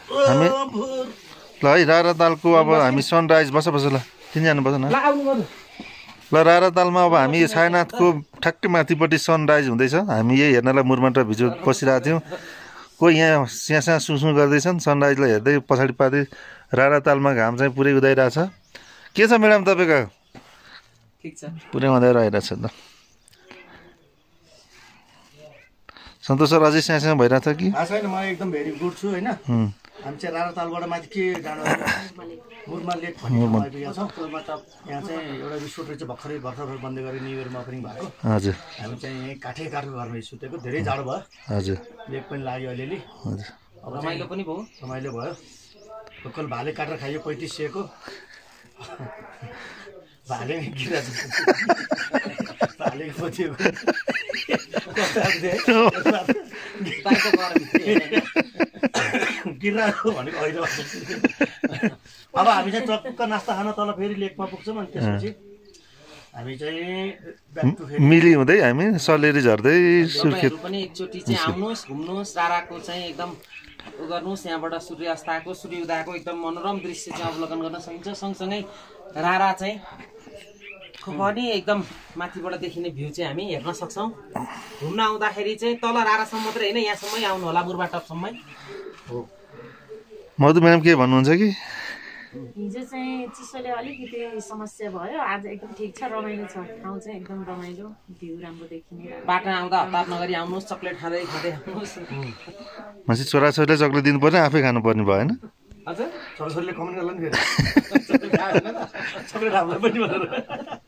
हामी ल है रारा तालको अब हामी सनराइज बस ल किन जानुपर्छ न ल रारा तालमा अब हामी छायानाथको ठ्याक्कै माथिपट्टि सनराइज हुँदैछ हामी यही हेर्नलाई मुरमान र भिजो बसिरहेको थियौँ कोही यहाँ स्याँ सुसु गर्दैछन् सनराइजलाई हेर्दै पछाडि पार्दै रारा तालमा घाम चाहिँ पुरै उदाइरहेछ के छ म्याडम तपाईँको ठिक छ पुरै उदाएर आइरहेछ त सन्तोष सर अझै स्याँ भइरहेछ कि छैन म एकदम भेरी गुड छु होइन हामी चाहिँ रारा तालबाट माथि के जानु मुरमा लेक भन्ने ठाउँ आइपुगेका छौँ त्यो मतलब यहाँ चाहिँ एउटा रिसोर्ट रहेछ भर्खर बन्द गरे न्यु इयरमा ओपनिङ भएको हजुर हामी चाहिँ यहीँ काठको घरमा सुतेको धेरै जाडो भयो हजुर लेक पनि लाग्यो अलिअलि हजुर अब रमाइलो पनि भयो रमाइलो भयो लोकल भाले काटेर खाइयो 3500 भाले गिरा भाले खोजिएको गिराको भनेको अहिले अब हामी चाहिँ चक्क नास्ता खान तल फेरि लेकमा पुग्छौँ अनि त्यसपछि हामी चाहिँ मिली हुँदै हामी सलेरी झर्दै सुर्खेत पनि एकचोटि चाहिँ आउनुहोस् घुम्नुहोस् राराको चाहिँ एकदम उ गर्नुहोस् यहाँबाट सूर्यास्तको सूर्योदयको एकदम मनोरम दृश्य चाहिँ अवलोकन गर्न सकिन्छ सँगसँगै रारा चाहिँ पनि एकदम माथिबाट देखिने भ्यू चाहिँ हामी हेर्न सक्छौँ घुम्न आउँदाखेरि चाहिँ तल रारासम्म मात्रै होइन यहाँसम्मै आउनु होला बुर्बा टपसम्मै हो मधु म्याडम के भन्नुहुन्छ कि हिजो चाहिँ चिसोले अलिकति समस्या भयो आज एकदम ठिक छ रमाइलो छ ठाउँ चाहिँ एकदम रमाइलो भ्यू राम्रो देखिने बाटो आउँदा हतार नगरी आउनुहोस् चक्लेट खाँदै खाँदै आउनुहोस् मान्छे छोराछोरीले चक्लेट दिनु पर्ने आफै खानुपर्ने भएन हजुर छोराछोरीले कमेन्ट गर्ला नि फेरि चक्लेट हामीलाई पनि भनेर